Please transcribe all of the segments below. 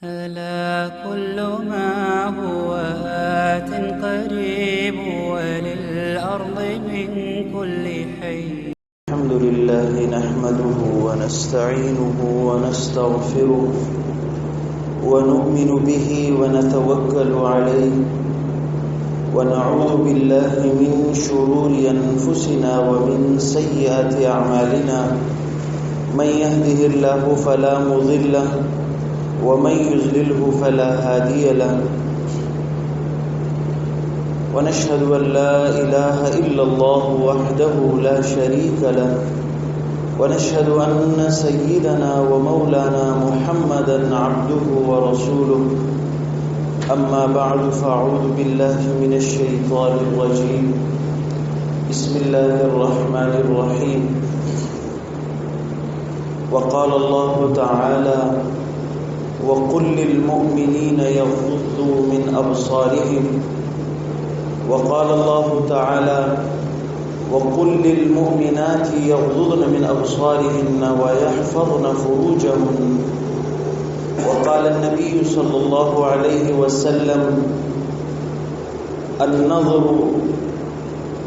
ألا كل ما هو آت قريب وللأرض من كل حي. الحمد لله نحمده ونستعينه ونستغفره ونؤمن به ونتوكل عليه ونعوذ بالله من شرور أنفسنا ومن سيئات أعمالنا من يهده الله فلا مضل له ومن يضلله فلا هادي له ونشهد أن لا إله إلا الله وحده لا شريك له ونشهد أن سيدنا ومولانا محمدا عبده ورسوله أما بعد فأعوذ بالله من الشيطان الرجيم بسم الله الرحمن الرحيم وقال الله تعالى وقل للمؤمنين يغضوا من أبصارهم وقال الله تعالى وقل للمؤمنات يغضضن من أبصارهن ويحفظن فروجهن وقال النبي صلى الله عليه وسلم النظر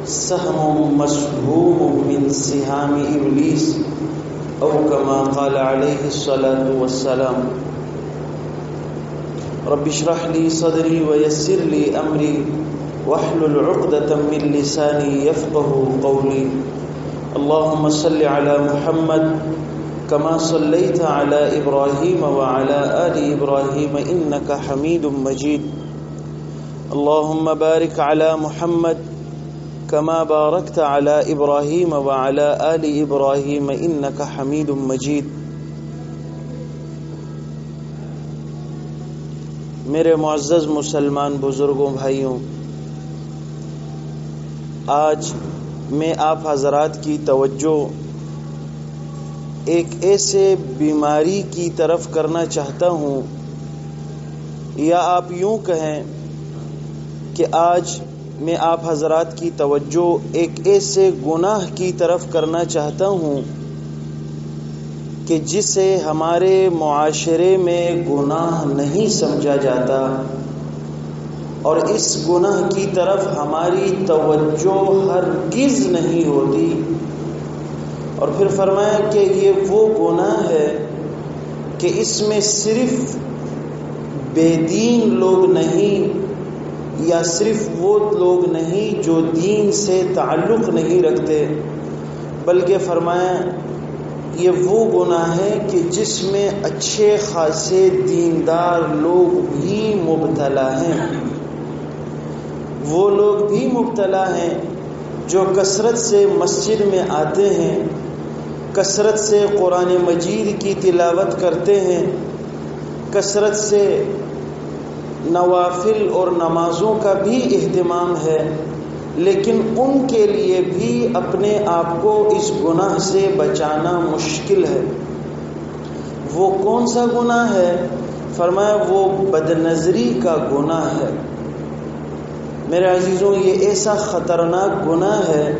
سهم مسهوم من سهام إبليس أو كما قال عليه الصلاة والسلام رب اشرح لي صدري ويسر لي أمري واحلل عقدة من لساني يفقه قولي اللهم صل على محمد كما صليت على إبراهيم وعلى آل إبراهيم إنك حميد مجيد اللهم بارك على محمد كما باركت على إبراهيم وعلى آل إبراهيم إنك حميد مجيد. میرے معزز مسلمان بزرگوں بھائیوں، آج میں آپ حضرات کی توجہ ایک ایسے بیماری کی طرف کرنا چاہتا ہوں، یا آپ یوں کہیں کہ آج میں آپ حضرات کی توجہ ایک ایسے گناہ کی طرف کرنا چاہتا ہوں کہ جسے ہمارے معاشرے میں گناہ نہیں سمجھا جاتا، اور اس گناہ کی طرف ہماری توجہ ہرگز نہیں ہوتی. اور پھر فرمایا کہ یہ وہ گناہ ہے کہ اس میں صرف بے دین لوگ نہیں، یا صرف وہ لوگ نہیں جو دین سے تعلق نہیں رکھتے، بلکہ فرمایا یہ وہ گناہ ہے کہ جس میں اچھے خاصے دیندار لوگ بھی مبتلا ہیں. وہ لوگ بھی مبتلا ہیں جو کثرت سے مسجد میں آتے ہیں، کثرت سے قرآن مجید کی تلاوت کرتے ہیں، کثرت سے نوافل اور نمازوں کا بھی اہتمام ہے، لیکن ان کے لیے بھی اپنے آپ کو اس گناہ سے بچانا مشکل ہے. وہ کون سا گناہ ہے؟ فرمایا وہ بدنظری کا گناہ ہے. میرے عزیزوں، یہ ایسا خطرناک گناہ ہے.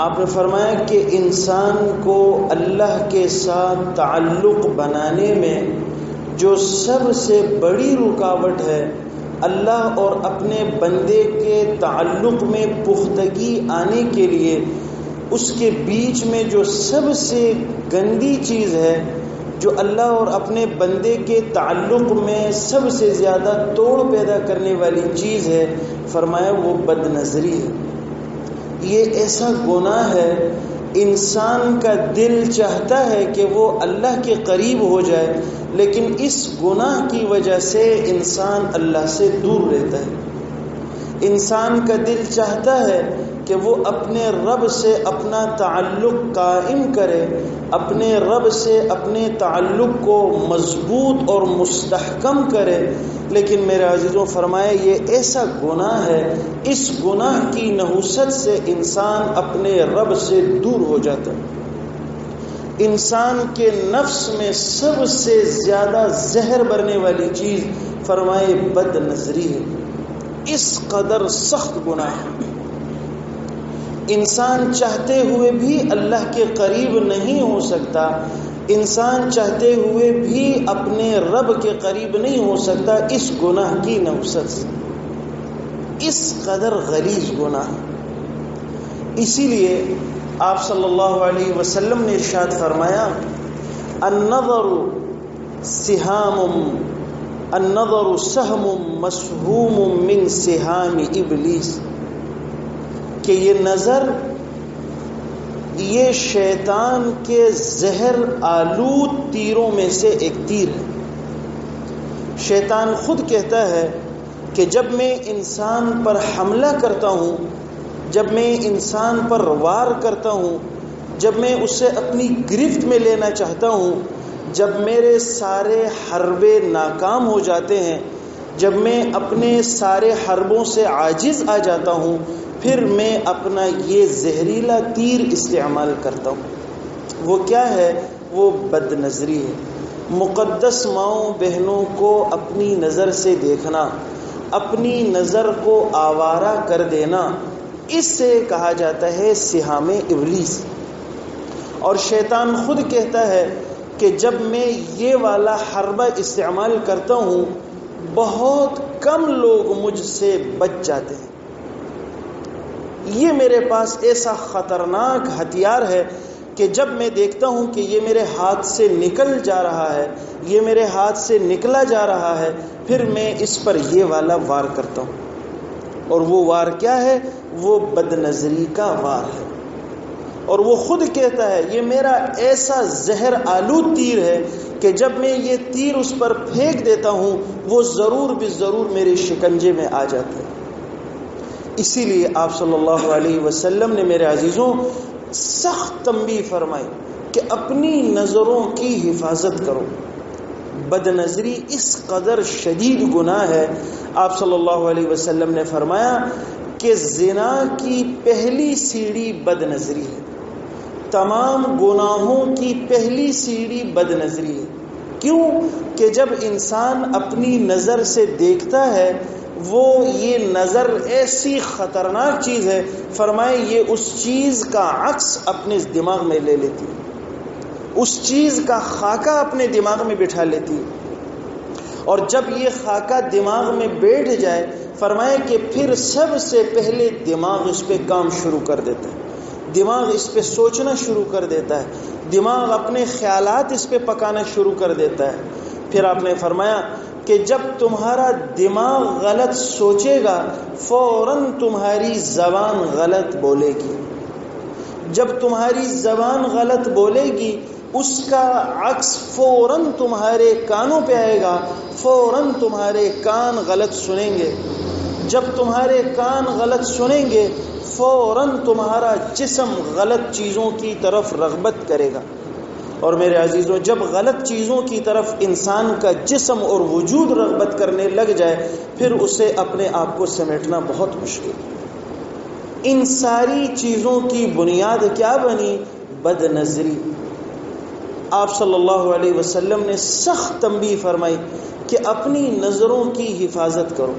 آپ نے فرمایا کہ انسان کو اللہ کے ساتھ تعلق بنانے میں جو سب سے بڑی رکاوٹ ہے، اللہ اور اپنے بندے کے تعلق میں پختگی آنے کے لیے اس کے بیچ میں جو سب سے گندی چیز ہے، جو اللہ اور اپنے بندے کے تعلق میں سب سے زیادہ توڑ پیدا کرنے والی چیز ہے، فرمایا وہ بد نظری ہے. یہ ایسا گناہ ہے، انسان کا دل چاہتا ہے کہ وہ اللہ کے قریب ہو جائے، لیکن اس گناہ کی وجہ سے انسان اللہ سے دور رہتا ہے. انسان کا دل چاہتا ہے کہ وہ اپنے رب سے اپنا تعلق قائم کرے، اپنے رب سے اپنے تعلق کو مضبوط اور مستحکم کرے، لیکن میرے عزیزوں فرمائے یہ ایسا گناہ ہے، اس گناہ کی نحوست سے انسان اپنے رب سے دور ہو جاتا ہے. انسان کے نفس میں سب سے زیادہ زہر بھرنے والی چیز فرمائے بد نظری ہے. اس قدر سخت گناہ ہے. انسان چاہتے ہوئے بھی اللہ کے قریب نہیں ہو سکتا، انسان چاہتے ہوئے بھی اپنے رب کے قریب نہیں ہو سکتا اس گناہ کی نوسط سے، اس قدر غلیظ گناہ۔ اسی لیے آپ صلی اللہ علیہ وسلم نے ارشاد فرمایا النظر سہم مسہوم من سہام ابلیس، کہ یہ نظر یہ شیطان کے زہر آلود تیروں میں سے ایک تیر ہے۔ شیطان خود کہتا ہے کہ جب میں انسان پر حملہ کرتا ہوں، جب میں انسان پر وار کرتا ہوں، جب میں اسے اپنی گرفت میں لینا چاہتا ہوں، جب میرے سارے حربے ناکام ہو جاتے ہیں، جب میں اپنے سارے حربوں سے عاجز آ جاتا ہوں، پھر میں اپنا یہ زہریلا تیر استعمال کرتا ہوں۔ وہ کیا ہے؟ وہ بد نظری ہے۔ مقدس ماؤں بہنوں کو اپنی نظر سے دیکھنا، اپنی نظر کو آوارہ کر دینا، اس سے کہا جاتا ہے سہام ابلیس۔ اور شیطان خود کہتا ہے کہ جب میں یہ والا حربہ استعمال کرتا ہوں، بہت کم لوگ مجھ سے بچ جاتے ہیں۔ یہ میرے پاس ایسا خطرناک ہتھیار ہے کہ جب میں دیکھتا ہوں کہ یہ میرے ہاتھ سے نکل جا رہا ہے، یہ میرے ہاتھ سے نکلا جا رہا ہے، پھر میں اس پر یہ والا وار کرتا ہوں۔ اور وہ وار کیا ہے؟ وہ بد نظری کا وار ہے۔ اور وہ خود کہتا ہے یہ میرا ایسا زہر آلود تیر ہے کہ جب میں یہ تیر اس پر پھینک دیتا ہوں، وہ ضرور بھی ضرور میرے شکنجے میں آ جاتا ہے۔ اسی لیے آپ صلی اللہ علیہ وسلم نے میرے عزیزوں سخت تنبیہ فرمائی کہ اپنی نظروں کی حفاظت کرو۔ بد نظری اس قدر شدید گناہ ہے، آپ صلی اللہ علیہ وسلم نے فرمایا کہ زنا کی پہلی سیڑھی بد نظری ہے، تمام گناہوں کی پہلی سیڑھی بد نظری ہے۔ کیوں؟ کہ جب انسان اپنی نظر سے دیکھتا ہے، وہ یہ نظر ایسی خطرناک چیز ہے، فرمائے یہ اس چیز کا عکس اپنے دماغ میں لے لیتی، اس چیز کا خاکہ اپنے دماغ میں بٹھا لیتی، اور جب یہ خاکہ دماغ میں بیٹھ جائے، فرمائے کہ پھر سب سے پہلے دماغ اس پہ کام شروع کر دیتا ہے، دماغ اس پہ سوچنا شروع کر دیتا ہے، دماغ اپنے خیالات اس پہ پکانا شروع کر دیتا ہے۔ پھر آپ نے فرمایا کہ جب تمہارا دماغ غلط سوچے گا، فوراً تمہاری زبان غلط بولے گی، جب تمہاری زبان غلط بولے گی، اس کا عکس فوراً تمہارے کانوں پہ آئے گا، فوراً تمہارے کان غلط سنیں گے، جب تمہارے کان غلط سنیں گے، فوراً تمہارا جسم غلط چیزوں کی طرف رغبت کرے گا۔ اور میرے عزیزوں، جب غلط چیزوں کی طرف انسان کا جسم اور وجود رغبت کرنے لگ جائے، پھر اسے اپنے آپ کو سمیٹنا بہت مشکل ہے۔ ان ساری چیزوں کی بنیاد کیا بنی؟ بد نظری۔ آپ صلی اللہ علیہ وسلم نے سخت تنبیہ فرمائی کہ اپنی نظروں کی حفاظت کرو۔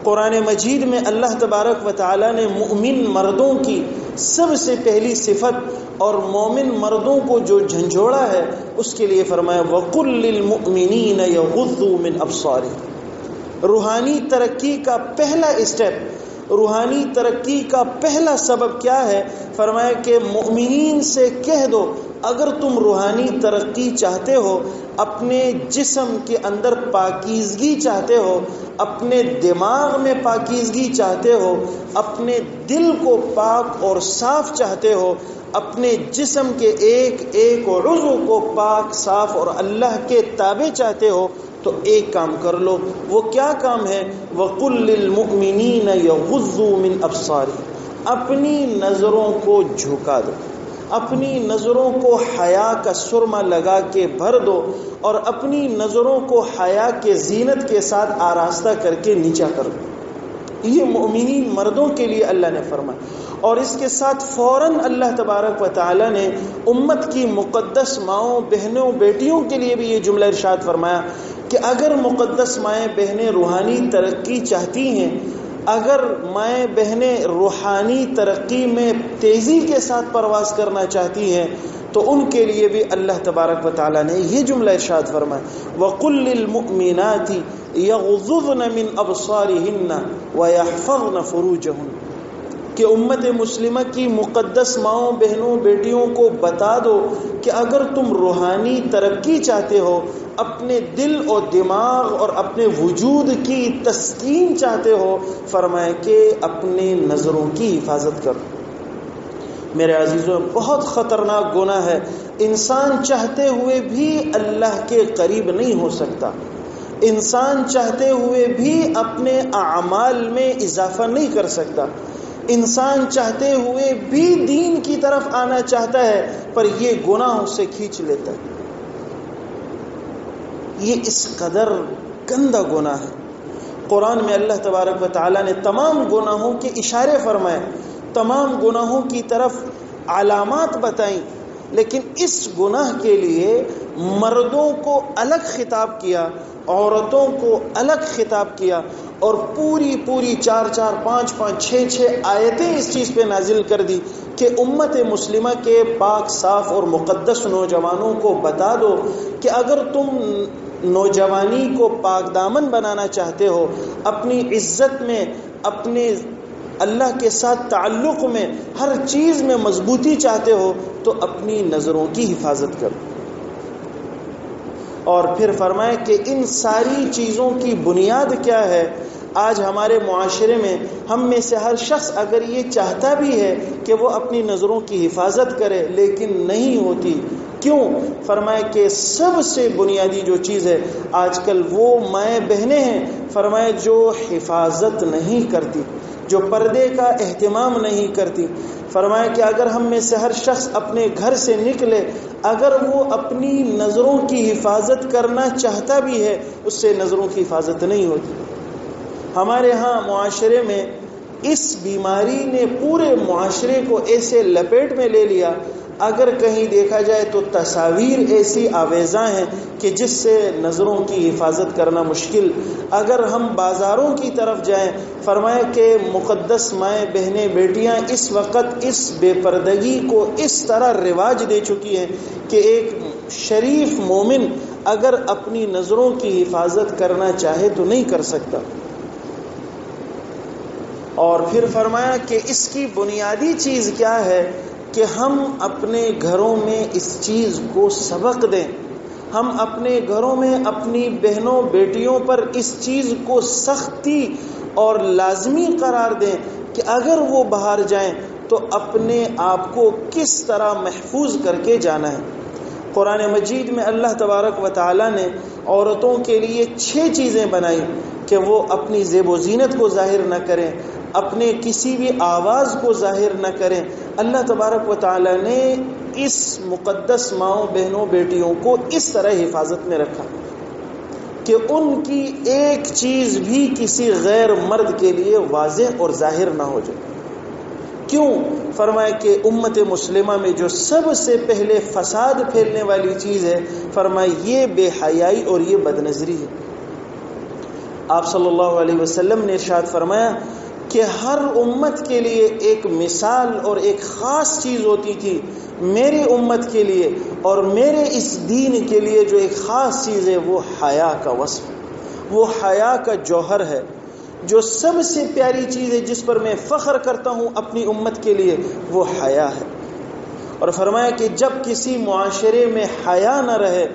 قرآن مجید میں اللہ تبارک و تعالی نے مومن مردوں کی سب سے پہلی صفت اور مومن مردوں کو جو جھنجھوڑا ہے، اس کے لیے فرمایا وَقُلْ لِلْمُؤْمِنِينَ يَغُضُّوا مِنْ أَبْصَارِهِمْ۔ روحانی ترقی کا پہلا اسٹیپ، روحانی ترقی کا پہلا سبب کیا ہے؟ فرمایا کہ مومنین سے کہہ دو اگر تم روحانی ترقی چاہتے ہو، اپنے جسم کے اندر پاکیزگی چاہتے ہو، اپنے دماغ میں پاکیزگی چاہتے ہو، اپنے دل کو پاک اور صاف چاہتے ہو، اپنے جسم کے ایک ایک عضو کو پاک صاف اور اللہ کے تابع چاہتے ہو، تو ایک کام کر لو۔ وہ کیا کام ہے؟ وَقُلْ لِلْمُؤْمِنِينَ يَغُضُّوا مِنْ أَبْصَارِهِمْ۔ اپنی نظروں کو جھکا دو، اپنی نظروں کو حیا کا سرما لگا کے بھر دو، اور اپنی نظروں کو حیا کے زینت کے ساتھ آراستہ کر کے نیچا کر دو۔ یہ مومنین مردوں کے لیے اللہ نے فرمایا، اور اس کے ساتھ فوراً اللہ تبارک و تعالی نے امت کی مقدس ماؤں بہنوں بیٹیوں کے لیے بھی یہ جملہ ارشاد فرمایا کہ اگر مقدس مائیں بہنیں روحانی ترقی چاہتی ہیں، اگر مائیں بہنیں روحانی ترقی میں تیزی کے ساتھ پرواز کرنا چاہتی ہیں تو ان کے لیے بھی اللہ تبارک و تعالیٰ نے یہ جملہ ارشاد فرمایا وَقُلْ لِلْمُؤْمِنَاتِ يَغْضُضْنَ مِنْ أَبْصَارِهِنَّ وَيَحْفَظْنَ فُرُوجَهُنَّ کہ امت مسلمہ کی مقدس ماؤں بہنوں بیٹیوں کو بتا دو کہ اگر تم روحانی ترقی چاہتے ہو، اپنے دل اور دماغ اور اپنے وجود کی تسکین چاہتے ہو، فرمائے کہ اپنے نظروں کی حفاظت کرو۔ میرے عزیزوں، بہت خطرناک گناہ ہے، انسان چاہتے ہوئے بھی اللہ کے قریب نہیں ہو سکتا، انسان چاہتے ہوئے بھی اپنے اعمال میں اضافہ نہیں کر سکتا، انسان چاہتے ہوئے بھی دین کی طرف آنا چاہتا ہے پر یہ گناہ اسے کھینچ لیتا ہے۔ یہ اس قدر گندا گناہ ہے۔ قرآن میں اللہ تبارک و تعالیٰ نے تمام گناہوں کے اشارے فرمائے، تمام گناہوں کی طرف علامات بتائیں، لیکن اس گناہ کے لیے مردوں کو الگ خطاب کیا، عورتوں کو الگ خطاب کیا، اور پوری 4 5 6 آیتیں اس چیز پہ نازل کر دی کہ امت مسلمہ کے پاک صاف اور مقدس نوجوانوں کو بتا دو کہ اگر تم نوجوانی کو پاک دامن بنانا چاہتے ہو، اپنی عزت میں، اپنے اللہ کے ساتھ تعلق میں، ہر چیز میں مضبوطی چاہتے ہو تو اپنی نظروں کی حفاظت کرو۔ اور پھر فرمائے کہ ان ساری چیزوں کی بنیاد کیا ہے؟ آج ہمارے معاشرے میں ہم میں سے ہر شخص اگر یہ چاہتا بھی ہے کہ وہ اپنی نظروں کی حفاظت کرے لیکن نہیں ہوتی، کیوں؟ فرمائے کہ سب سے بنیادی جو چیز ہے آج کل وہ مائیں بہنیں ہیں، فرمائے جو حفاظت نہیں کرتی، جو پردے کا اہتمام نہیں کرتی۔ فرمایا کہ اگر ہم میں سے ہر شخص اپنے گھر سے نکلے، اگر وہ اپنی نظروں کی حفاظت کرنا چاہتا بھی ہے، اس سے نظروں کی حفاظت نہیں ہوتی۔ ہمارے ہاں معاشرے میں اس بیماری نے پورے معاشرے کو ایسے لپیٹ میں لے لیا، اگر کہیں دیکھا جائے تو تصاویر ایسی آویزاں ہیں کہ جس سے نظروں کی حفاظت کرنا مشکل۔ اگر ہم بازاروں کی طرف جائیں، فرمایا کہ مقدس مائیں بہنیں بیٹیاں اس وقت اس بے پردگی کو اس طرح رواج دے چکی ہیں کہ ایک شریف مومن اگر اپنی نظروں کی حفاظت کرنا چاہے تو نہیں کر سکتا۔ اور پھر فرمایا کہ اس کی بنیادی چیز کیا ہے کہ ہم اپنے گھروں میں اس چیز کو سبق دیں، ہم اپنے گھروں میں اپنی بہنوں بیٹیوں پر اس چیز کو سختی اور لازمی قرار دیں کہ اگر وہ باہر جائیں تو اپنے آپ کو کس طرح محفوظ کر کے جانا ہے۔ قرآن مجید میں اللہ تبارک و تعالیٰ نے عورتوں کے لیے 6 چیزیں بنائی کہ وہ اپنی زیب و زینت کو ظاہر نہ کریں، اپنے کسی بھی آواز کو ظاہر نہ کریں۔ اللہ تبارک و تعالیٰ نے اس مقدس ماؤں بہنوں بیٹیوں کو اس طرح حفاظت میں رکھا کہ ان کی ایک چیز بھی کسی غیر مرد کے لیے واضح اور ظاہر نہ ہو جائے۔ کیوں؟ فرمائے کہ امت مسلمہ میں جو سب سے پہلے فساد پھیلنے والی چیز ہے، فرمائے یہ بے حیائی اور یہ بدنظری ہے۔ آپ صلی اللہ علیہ وسلم نے ارشاد فرمایا کہ ہر امت کے لیے ایک مثال اور ایک خاص چیز ہوتی تھی، میری امت کے لیے اور میرے اس دین کے لیے جو ایک خاص چیز ہے وہ حیا کا وصف، وہ حیا کا جوہر ہے۔ جو سب سے پیاری چیز ہے جس پر میں فخر کرتا ہوں اپنی امت کے لیے وہ حیا ہے۔ اور فرمایا کہ جب کسی معاشرے میں حیا نہ رہے،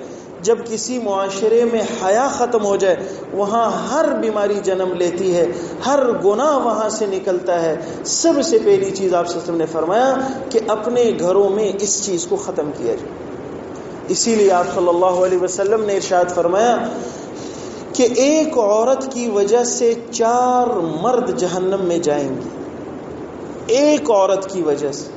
جب کسی معاشرے میں حیا ختم ہو جائے، وہاں ہر بیماری جنم لیتی ہے، ہر گناہ وہاں سے نکلتا ہے۔ سب سے پہلی چیز آپ صلی اللہ علیہ وسلم نے فرمایا کہ اپنے گھروں میں اس چیز کو ختم کیا جائے۔ اسی لیے آپ صلی اللہ علیہ وسلم نے ارشاد فرمایا کہ ایک عورت کی وجہ سے 4 مرد جہنم میں جائیں گے، ایک عورت کی وجہ سے۔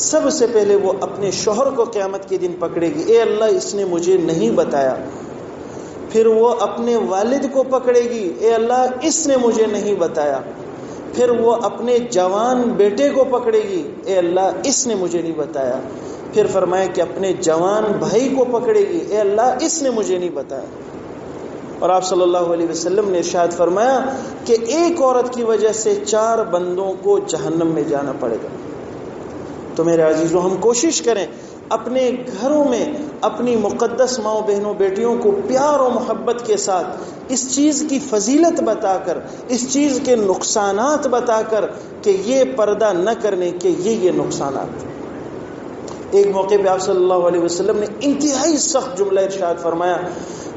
سب سے پہلے وہ اپنے شوہر کو قیامت کے دن پکڑے گی، اے اللہ اس نے مجھے نہیں بتایا۔ پھر وہ اپنے والد کو پکڑے گی، اے اللہ اس نے مجھے نہیں بتایا۔ پھر وہ اپنے جوان بیٹے کو پکڑے گی، اے اللہ اس نے مجھے نہیں بتایا۔ پھر فرمایا کہ اپنے جوان بھائی کو پکڑے گی، اے اللہ اس نے مجھے نہیں بتایا۔ اور آپ صلی اللہ علیہ وسلم نے ارشاد فرمایا کہ ایک عورت کی وجہ سے 4 بندوں کو جہنم میں جانا پڑے گا۔ تو میرے عزیزوں، ہم کوشش کریں اپنے گھروں میں اپنی مقدس ماؤں بہنوں بیٹیوں کو پیار و محبت کے ساتھ اس چیز کی فضیلت بتا کر، اس چیز کے نقصانات بتا کر کہ یہ پردہ نہ کرنے کے یہ نقصانات۔ ایک موقع پہ آپ صلی اللہ علیہ وسلم نے انتہائی سخت جملہ ارشاد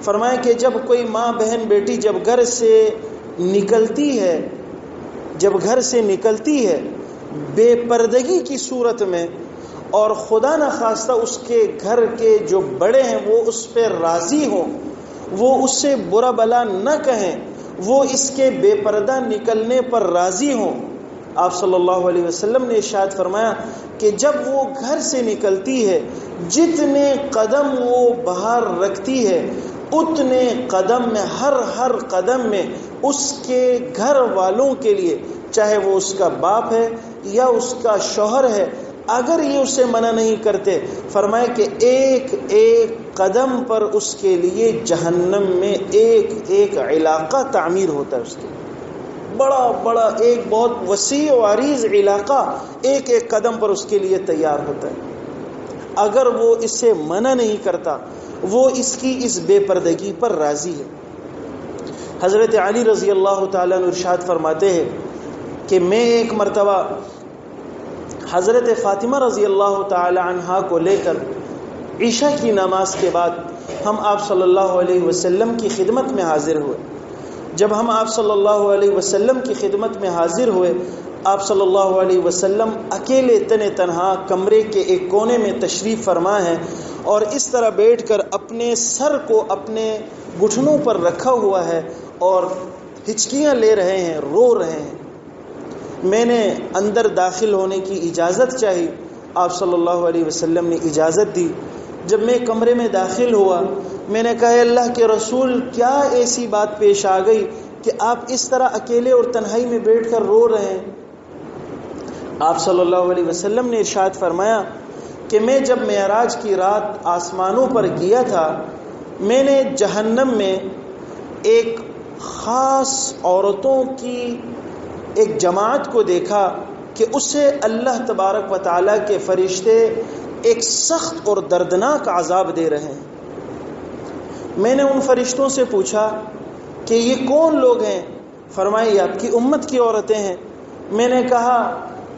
فرمایا کہ جب کوئی ماں بہن بیٹی جب گھر سے نکلتی ہے بے پردگی کی صورت میں، اور خدا نہ خواستہ اس کے گھر کے جو بڑے ہیں وہ اس پہ راضی ہوں، وہ اس سے برا بلا نہ کہیں، وہ اس کے بے پردہ نکلنے پر راضی ہوں، آپ صلی اللہ علیہ وسلم نے ارشاد فرمایا کہ جب وہ گھر سے نکلتی ہے جتنے قدم وہ باہر رکھتی ہے اتنے قدم میں ہر قدم میں اس کے گھر والوں کے لیے، چاہے وہ اس کا باپ ہے یا اس کا شوہر ہے، اگر یہ اسے منع نہیں کرتے، فرمائے کہ ایک ایک قدم پر اس کے لیے جہنم میں ایک علاقہ تعمیر ہوتا ہے، اس کے بڑا ایک بہت وسیع و عریض علاقہ ایک ایک قدم پر اس کے لیے تیار ہوتا ہے۔ اگر وہ اس سے منع نہیں کرتا، وہ اس کی اس بے پردگی پر راضی ہے۔ حضرت علی رضی اللہ تعالیٰ عنہ ارشاد فرماتے ہیں کہ میں ایک مرتبہ حضرت فاطمہ رضی اللہ تعالی عنہا کو لے کر عشاء کی نماز کے بعد ہم آپ صلی اللہ علیہ وسلم کی خدمت میں حاضر ہوئے۔ جب ہم آپ صلی اللہ علیہ وسلم کی خدمت میں حاضر ہوئے، آپ صلی اللہ علیہ وسلم اکیلے تنہا کمرے کے ایک کونے میں تشریف فرما ہیں، اور اس طرح بیٹھ کر اپنے سر کو اپنے گھٹنوں پر رکھا ہوا ہے اور ہچکیاں لے رہے ہیں، رو رہے ہیں۔ میں نے اندر داخل ہونے کی اجازت چاہی، آپ صلی اللہ علیہ وسلم نے اجازت دی۔ جب میں کمرے میں داخل ہوا، میں نے کہا اللہ کے رسول، کیا ایسی بات پیش آ گئی کہ آپ اس طرح اکیلے اور تنہائی میں بیٹھ کر رو رہے ہیں؟ آپ صلی اللہ علیہ وسلم نے ارشاد فرمایا کہ میں جب معراج کی رات آسمانوں پر گیا تھا، میں نے جہنم میں ایک خاص عورتوں کی ایک جماعت کو دیکھا کہ اسے اللہ تبارک و تعالیٰ کے فرشتے ایک سخت اور دردناک عذاب دے رہے ہیں۔ میں نے ان فرشتوں سے پوچھا کہ یہ کون لوگ ہیں؟ فرمائے یہ آپ کی امت کی عورتیں ہیں۔ میں نے کہا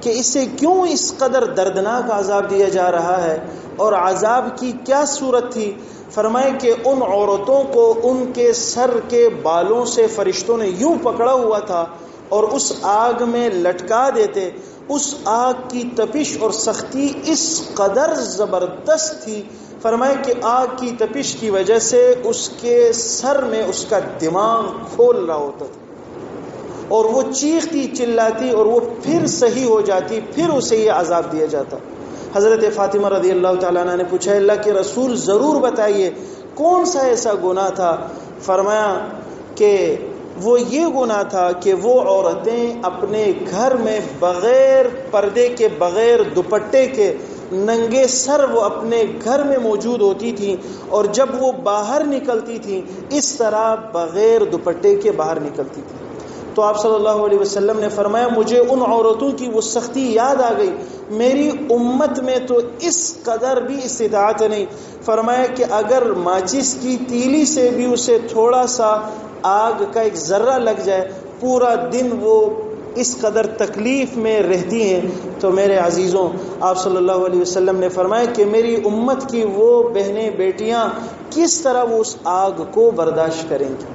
کہ اسے کیوں اس قدر دردناک عذاب دیا جا رہا ہے اور عذاب کی کیا صورت تھی؟ فرمائے کہ ان عورتوں کو ان کے سر کے بالوں سے فرشتوں نے یوں پکڑا ہوا تھا اور اس آگ میں لٹکا دیتے۔ اس آگ کی تپش اور سختی اس قدر زبردست تھی، فرمائے کہ آگ کی تپش کی وجہ سے اس کے سر میں اس کا دماغ کھول رہا ہوتا تھا، اور وہ چیختی چلاتی اور وہ پھر صحیح ہو جاتی، پھر اسے یہ عذاب دیا جاتا۔ حضرت فاطمہ رضی اللہ تعالیٰ عنہ نے پوچھا اللہ کے رسول ضرور بتائیے کون سا ایسا گناہ تھا؟ فرمایا کہ وہ یہ گناہ تھا کہ وہ عورتیں اپنے گھر میں بغیر پردے کے، بغیر دوپٹے کے، ننگے سر وہ اپنے گھر میں موجود ہوتی تھیں، اور جب وہ باہر نکلتی تھیں اس طرح بغیر دوپٹے کے باہر نکلتی تھیں۔ تو آپ صلی اللہ علیہ وسلم نے فرمایا مجھے ان عورتوں کی وہ سختی یاد آ گئی، میری امت میں تو اس قدر بھی استطاعت نہیں۔ فرمایا کہ اگر ماچس کی تیلی سے بھی اسے تھوڑا سا آگ کا ایک ذرہ لگ جائے، پورا دن وہ اس قدر تکلیف میں رہتی ہیں۔ تو میرے عزیزوں، آپ صلی اللہ علیہ وسلم نے فرمایا کہ میری امت کی وہ بہنیں بیٹیاں کس طرح وہ اس آگ کو برداشت کریں گی۔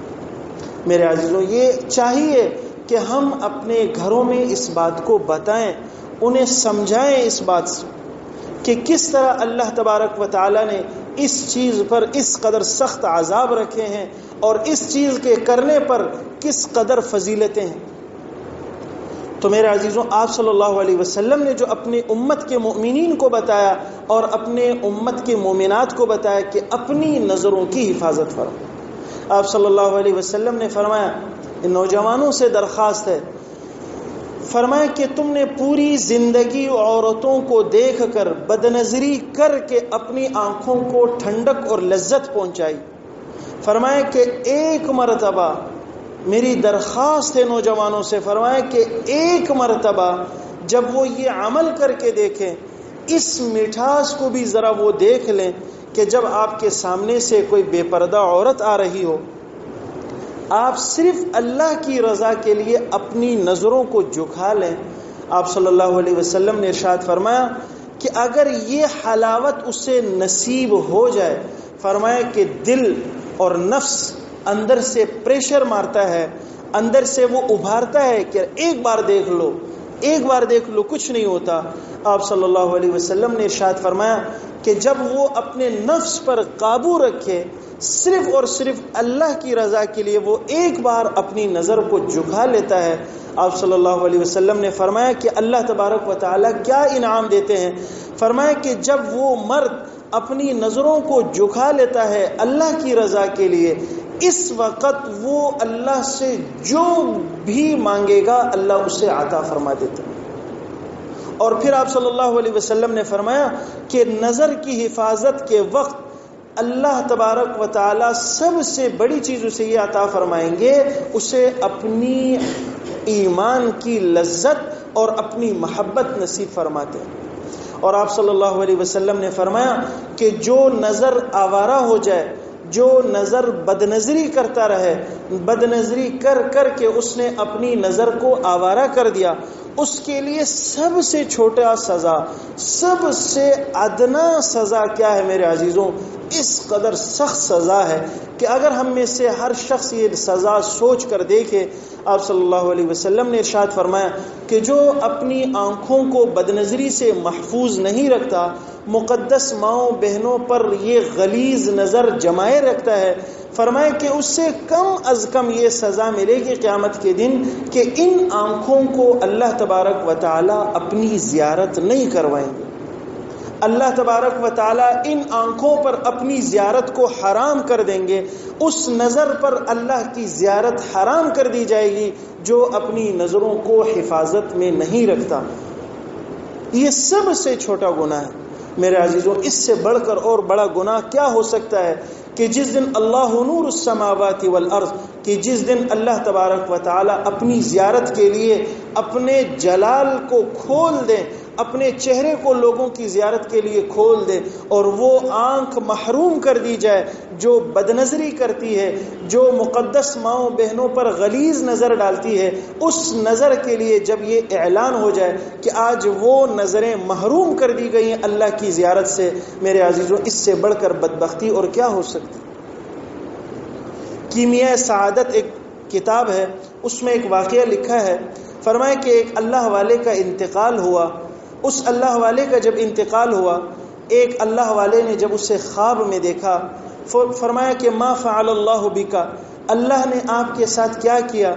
میرے عزیزوں، یہ چاہیے کہ ہم اپنے گھروں میں اس بات کو بتائیں، انہیں سمجھائیں اس بات سے کہ کس طرح اللہ تبارک و تعالیٰ نے اس چیز پر اس قدر سخت عذاب رکھے ہیں اور اس چیز کے کرنے پر کس قدر فضیلتیں ہیں۔ تو میرے عزیزوں، آپ صلی اللہ علیہ وسلم نے جو اپنی امت کے مؤمنین کو بتایا اور اپنے امت کے مومنات کو بتایا کہ اپنی نظروں کی حفاظت فرمائیں۔ آپ صلی اللہ علیہ وسلم نے فرمایا ان نوجوانوں سے درخواست ہے، فرمایا کہ تم نے پوری زندگی عورتوں کو دیکھ کر بدنظری کر کے اپنی آنکھوں کو ٹھنڈک اور لذت پہنچائی، فرمایا کہ ایک مرتبہ میری درخواست ہے نوجوانوں سے، فرمایا کہ ایک مرتبہ جب وہ یہ عمل کر کے دیکھیں، اس مٹھاس کو بھی ذرا وہ دیکھ لیں کہ جب آپ کے سامنے سے کوئی بے پردہ عورت آ رہی ہو، آپ صرف اللہ کی رضا کے لیے اپنی نظروں کو جھکا لیں۔ آپ صلی اللہ علیہ وسلم نے ارشاد فرمایا کہ اگر یہ حلاوت اسے نصیب ہو جائے، فرمایا کہ دل اور نفس اندر سے پریشر مارتا ہے، اندر سے وہ ابھارتا ہے کہ ایک بار دیکھ لو، ایک بار دیکھ لو، کچھ نہیں ہوتا۔ آپ صلی اللہ علیہ وسلم نے ارشاد فرمایا کہ جب وہ اپنے نفس پر قابو رکھے، صرف اور صرف اللہ کی رضا کے لیے وہ ایک بار اپنی نظر کو جھکا لیتا ہے، آپ صلی اللہ علیہ وسلم نے فرمایا کہ اللہ تبارک و تعالیٰ کیا انعام دیتے ہیں۔ فرمایا کہ جب وہ مرد اپنی نظروں کو جھکا لیتا ہے اللہ کی رضا کے لیے، اس وقت وہ اللہ سے جو بھی مانگے گا اللہ اسے عطا فرما دیتا ہے۔ اور پھر آپ صلی اللہ علیہ وسلم نے فرمایا کہ نظر کی حفاظت کے وقت اللہ تبارک و تعالی سب سے بڑی چیز اسے یہ عطا فرمائیں گے، اسے اپنی ایمان کی لذت اور اپنی محبت نصیب فرماتے ہیں۔ اور آپ صلی اللہ علیہ وسلم نے فرمایا کہ جو نظر آوارہ ہو جائے، جو نظر بدنظری کرتا رہے، بدنظری کر کر کے اس نے اپنی نظر کو آوارہ کر دیا، اس کے لیے سب سے چھوٹا سزا، سب سے ادنا سزا کیا ہے میرے عزیزوں؟ اس قدر سخت سزا ہے کہ اگر ہم میں سے ہر شخص یہ سزا سوچ کر دیکھے، آپ صلی اللہ علیہ وسلم نے ارشاد فرمایا کہ جو اپنی آنکھوں کو بدنظری سے محفوظ نہیں رکھتا، مقدس ماؤں بہنوں پر یہ غلیظ نظر جمائے رکھتا ہے، فرمایا کہ اس سے کم از کم یہ سزا ملے گی قیامت کے دن کہ ان آنکھوں کو اللہ تبارک و تعالی اپنی زیارت نہیں کروائیں گے۔ اللہ تبارک و تعالی ان آنکھوں پر اپنی زیارت کو حرام کر دیں گے، اس نظر پر اللہ کی زیارت حرام کر دی جائے گی جو اپنی نظروں کو حفاظت میں نہیں رکھتا۔ یہ سب سے چھوٹا گناہ ہے میرے عزیزوں۔ اس سے بڑھ کر اور بڑا گناہ کیا ہو سکتا ہے کہ جس دن اللہ نور السماوات والارض، کہ جس دن اللہ تبارک و تعالی اپنی زیارت کے لیے اپنے جلال کو کھول دیں، اپنے چہرے کو لوگوں کی زیارت کے لیے کھول دے، اور وہ آنکھ محروم کر دی جائے جو بدنظری کرتی ہے، جو مقدس ماؤں بہنوں پر غلیظ نظر ڈالتی ہے، اس نظر کے لیے جب یہ اعلان ہو جائے کہ آج وہ نظریں محروم کر دی گئی ہیں اللہ کی زیارت سے، میرے عزیزوں اس سے بڑھ کر بدبختی اور کیا ہو سکتی؟ کیمیائے سعادت ایک کتاب ہے، اس میں ایک واقعہ لکھا ہے، فرمایا کہ ایک اللہ والے کا انتقال ہوا۔ اس اللہ والے کا جب انتقال ہوا، ایک اللہ والے نے جب اسے خواب میں دیکھا، فرمایا کہ ما فعل اللہ بکا، اللہ نے آپ کے ساتھ کیا کیا؟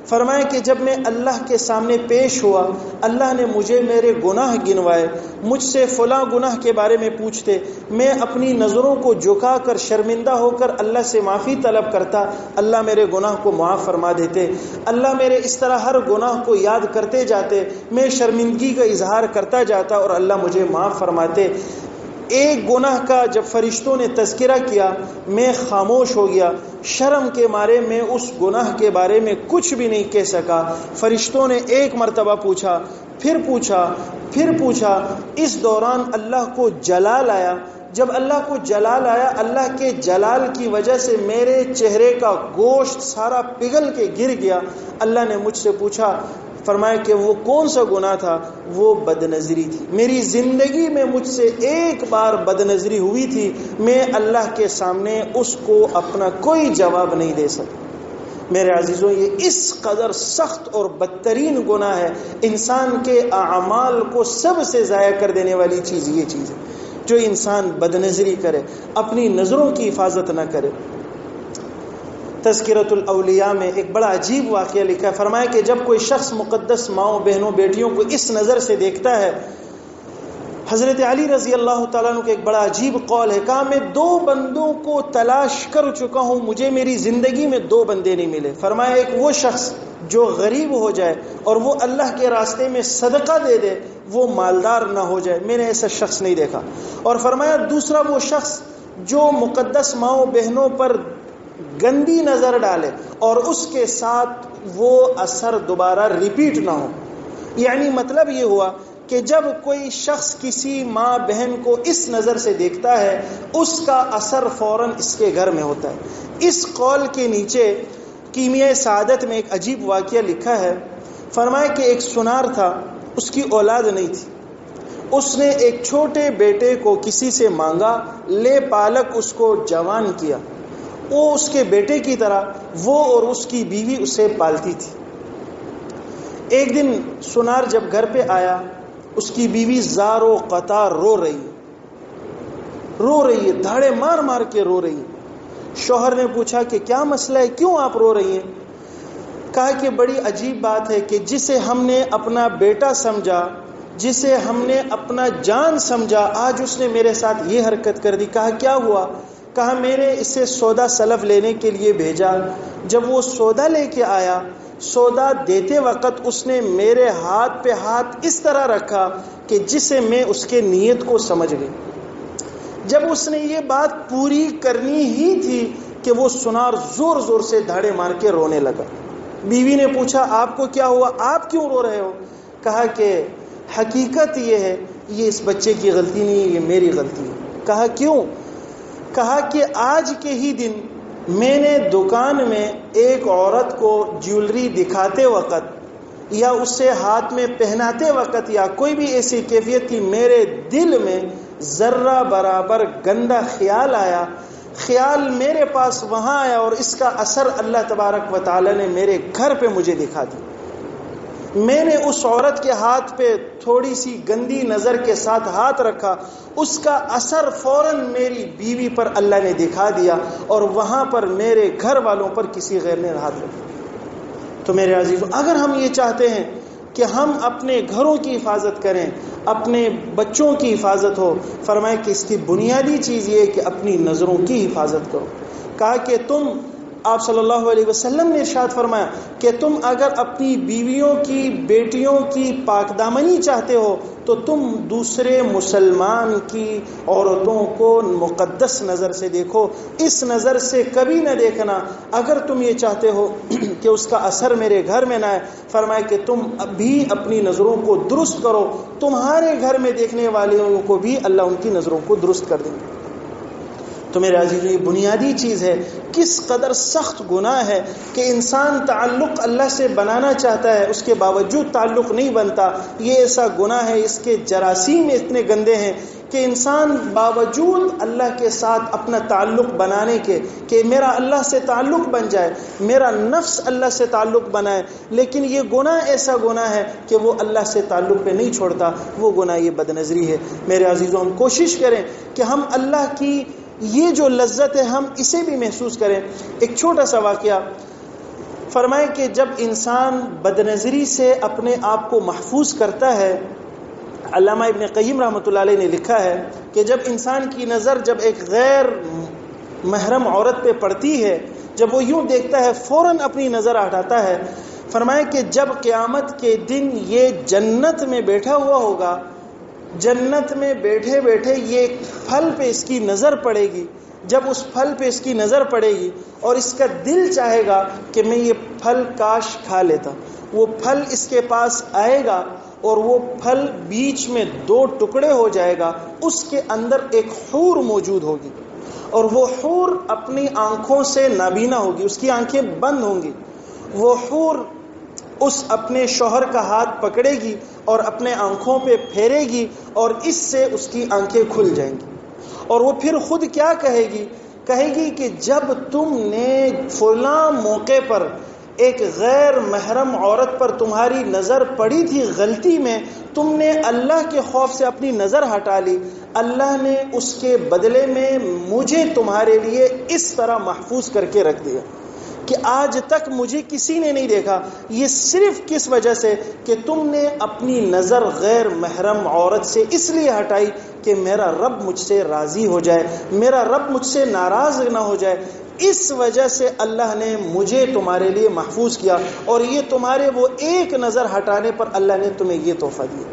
فرمایا کہ جب میں اللہ کے سامنے پیش ہوا، اللہ نے مجھے میرے گناہ گنوائے، مجھ سے فلاں گناہ کے بارے میں پوچھتے، میں اپنی نظروں کو جھکا کر شرمندہ ہو کر اللہ سے معافی طلب کرتا، اللہ میرے گناہ کو معاف فرما دیتے، اللہ میرے اس طرح ہر گناہ کو یاد کرتے جاتے، میں شرمندگی کا اظہار کرتا جاتا اور اللہ مجھے معاف فرماتے۔ ایک گناہ کا جب فرشتوں نے تذکرہ کیا، میں خاموش ہو گیا، شرم کے مارے میں اس گناہ کے بارے میں کچھ بھی نہیں کہہ سکا۔ فرشتوں نے ایک مرتبہ پوچھا، پھر پوچھا، پھر پوچھا، اس دوران اللہ کو جلال آیا۔ جب اللہ کو جلال آیا، اللہ کے جلال کی وجہ سے میرے چہرے کا گوشت سارا پگھل کے گر گیا۔ اللہ نے مجھ سے پوچھا، فرمایا کہ وہ کون سا گناہ تھا؟ وہ بدنظری تھی۔ میری زندگی میں مجھ سے ایک بار بدنظری ہوئی تھی، میں اللہ کے سامنے اس کو اپنا کوئی جواب نہیں دے سکتا۔ میرے عزیزوں یہ اس قدر سخت اور بدترین گناہ ہے، انسان کے اعمال کو سب سے ضائع کر دینے والی چیز یہ چیز ہے جو انسان بدنظری کرے، اپنی نظروں کی حفاظت نہ کرے۔ تذکرۃ الاولیاء میں ایک بڑا عجیب واقعہ لکھا ہے، فرمایا کہ جب کوئی شخص مقدس ماؤں بہنوں بیٹیوں کو اس نظر سے دیکھتا ہے، حضرت علی رضی اللہ تعالیٰ عنہ کا ایک بڑا عجیب قول ہے، کہا میں 2 بندوں کو تلاش کر چکا ہوں، مجھے میری زندگی میں 2 بندے نہیں ملے۔ فرمایا ایک وہ شخص جو غریب ہو جائے اور وہ اللہ کے راستے میں صدقہ دے دے، وہ مالدار نہ ہو جائے، میں نے ایسا شخص نہیں دیکھا۔ اور فرمایا دوسرا وہ شخص جو مقدس ماؤں بہنوں پر گندی نظر ڈالے اور اس کے ساتھ وہ اثر دوبارہ ریپیٹ نہ ہو. یعنی مطلب یہ ہوا کہ جب کوئی شخص کسی ماں بہن کو اس نظر سے دیکھتا ہے اس کا اثر فوراً اس کے گھر میں ہوتا ہے. اس قول کے نیچے کیمیائے سعادت میں ایک عجیب واقعہ لکھا ہے. فرمایا کہ ایک سنار تھا، اس کی اولاد نہیں تھی. اس نے ایک چھوٹے بیٹے کو کسی سے مانگا، لے پالک اس کو جوان کیا. وہ اس کے بیٹے کی طرح وہ اور اس کی بیوی اسے پالتی تھی. ایک دن سنار جب گھر پہ آیا، اس کی بیوی زار و قطار رو رہی ہے، دھاڑے مار مار کے رو رہی ہے. شوہر نے پوچھا کہ کیا مسئلہ ہے، کیوں آپ رو رہی ہیں؟ کہا کہ بڑی عجیب بات ہے کہ جسے ہم نے اپنا بیٹا سمجھا، جسے ہم نے اپنا جان سمجھا، آج اس نے میرے ساتھ یہ حرکت کر دی. کہا کیا ہوا؟ کہا میں نے اسے سودا سلف لینے کے لیے بھیجا. جب وہ سودا لے کے آیا، سودا دیتے وقت اس نے میرے ہاتھ پہ ہاتھ اس طرح رکھا کہ جسے میں اس کے نیت کو سمجھ گئی. جب اس نے یہ بات پوری کرنی ہی تھی کہ وہ سنار زور زور سے دھاڑے مار کے رونے لگا. بیوی نے پوچھا آپ کو کیا ہوا، آپ کیوں رو رہے ہو؟ کہا کہ حقیقت یہ ہے، یہ اس بچے کی غلطی نہیں ہے، یہ میری غلطی ہے. کہا کیوں؟ کہا کہ آج کے ہی دن میں نے دکان میں ایک عورت کو جیولری دکھاتے وقت یا اسے ہاتھ میں پہناتے وقت یا کوئی بھی ایسی کیفیت تھی، میرے دل میں ذرہ برابر گندا خیال آیا. خیال میرے پاس وہاں آیا اور اس کا اثر اللہ تبارک و تعالی نے میرے گھر پہ مجھے دکھا دی. میں نے اس عورت کے ہاتھ پہ تھوڑی سی گندی نظر کے ساتھ ہاتھ رکھا، اس کا اثر فوراً میری بیوی پر اللہ نے دکھا دیا اور وہاں پر میرے گھر والوں پر کسی غیر نے ہاتھ رکھا. تو میرے عزیزوں، اگر ہم یہ چاہتے ہیں کہ ہم اپنے گھروں کی حفاظت کریں، اپنے بچوں کی حفاظت ہو، فرمائے کہ اس کی بنیادی چیز یہ ہے کہ اپنی نظروں کی حفاظت کرو. کہا کہ آپ صلی اللہ علیہ وسلم نے ارشاد فرمایا کہ تم اگر اپنی بیویوں کی، بیٹیوں کی پاک دامنی چاہتے ہو تو تم دوسرے مسلمان کی عورتوں کو مقدس نظر سے دیکھو، اس نظر سے کبھی نہ دیکھنا. اگر تم یہ چاہتے ہو کہ اس کا اثر میرے گھر میں نہ آئے، فرمایا کہ تم بھی اپنی نظروں کو درست کرو، تمہارے گھر میں دیکھنے والوں کو بھی اللہ ان کی نظروں کو درست کر دیں گے. تو میرے عزیزوں، یہ بنیادی چیز ہے. کس قدر سخت گناہ ہے کہ انسان تعلق اللہ سے بنانا چاہتا ہے، اس کے باوجود تعلق نہیں بنتا. یہ ایسا گناہ ہے، اس کے جراثیم اتنے گندے ہیں کہ انسان باوجود اللہ کے ساتھ اپنا تعلق بنانے کے کہ میرا اللہ سے تعلق بن جائے، میرا نفس اللہ سے تعلق بنائے، لیکن یہ گناہ ایسا گناہ ہے کہ وہ اللہ سے تعلق پہ نہیں چھوڑتا. وہ گناہ یہ بدنظری ہے. میرے عزیزوں، ہم کوشش کریں کہ ہم اللہ کی یہ جو لذت ہے ہم اسے بھی محسوس کریں. ایک چھوٹا سا واقعہ فرمائے کہ جب انسان بدنظری سے اپنے آپ کو محفوظ کرتا ہے، علامہ ابن قیم رحمۃ اللہ علیہ نے لکھا ہے کہ جب انسان کی نظر جب ایک غیر محرم عورت پہ پڑتی ہے، جب وہ یوں دیکھتا ہے فوراً اپنی نظر ہٹاتا ہے. فرمائے کہ جب قیامت کے دن یہ جنت میں بیٹھا ہوا ہوگا، جنت میں بیٹھے بیٹھے یہ پھل پہ اس کی نظر پڑے گی. جب اس پھل پہ اس کی نظر پڑے گی اور اس کا دل چاہے گا کہ میں یہ پھل کاش کھا لیتا، وہ پھل اس کے پاس آئے گا اور وہ پھل بیچ میں 2 ٹکڑے ہو جائے گا. اس کے اندر ایک حور موجود ہوگی اور وہ حور اپنی آنکھوں سے نابینا ہوگی، اس کی آنکھیں بند ہوں گی. وہ حور اس اپنے شوہر کا ہاتھ پکڑے گی اور اپنے آنکھوں پہ پھیرے گی اور اس سے اس کی آنکھیں کھل جائیں گی. اور وہ پھر خود کیا کہے گی کہ جب تم نے فلاں موقع پر ایک غیر محرم عورت پر تمہاری نظر پڑی تھی غلطی میں، تم نے اللہ کے خوف سے اپنی نظر ہٹا لی، اللہ نے اس کے بدلے میں مجھے تمہارے لیے اس طرح محفوظ کر کے رکھ دیا کہ آج تک مجھے کسی نے نہیں دیکھا. یہ صرف کس وجہ سے کہ تم نے اپنی نظر غیر محرم عورت سے اس لیے ہٹائی کہ میرا رب مجھ سے راضی ہو جائے، میرا رب مجھ سے ناراض نہ ہو جائے. اس وجہ سے اللہ نے مجھے تمہارے لیے محفوظ کیا اور یہ تمہارے وہ ایک نظر ہٹانے پر اللہ نے تمہیں یہ تحفہ دیا.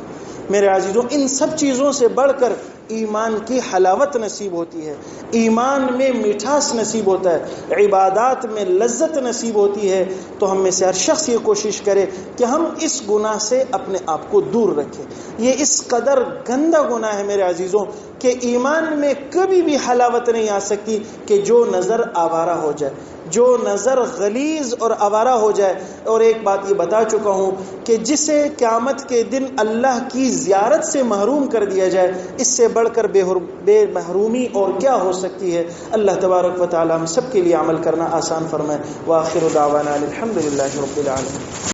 میرے عزیزوں، ان سب چیزوں سے بڑھ کر ایمان کی حلاوت نصیب ہوتی ہے، ایمان میں مٹھاس نصیب ہوتا ہے، عبادات میں لذت نصیب ہوتی ہے۔ تو ہم میں سے ہر شخص یہ کوشش کرے کہ ہم اس گناہ سے اپنے آپ کو دور رکھیں۔ یہ اس قدر گندا گناہ ہے میرے عزیزوں کہ ایمان میں کبھی بھی حلاوت نہیں آ سکتی کہ جو نظر آوارہ ہو جائے، جو نظر غلیظ اور آوارہ ہو جائے۔ اور ایک بات یہ بتا چکا ہوں کہ جسے قیامت کے دن اللہ کی زیارت سے محروم کر دیا جائے، اس سے بڑھ کر بے محرومی اور کیا ہو سکتی ہے۔ اللہ تبارک و تعالی ہم سب کے لیے عمل کرنا آسان فرمائے۔ وآخر دعوانا الحمدللہ رب العالمین۔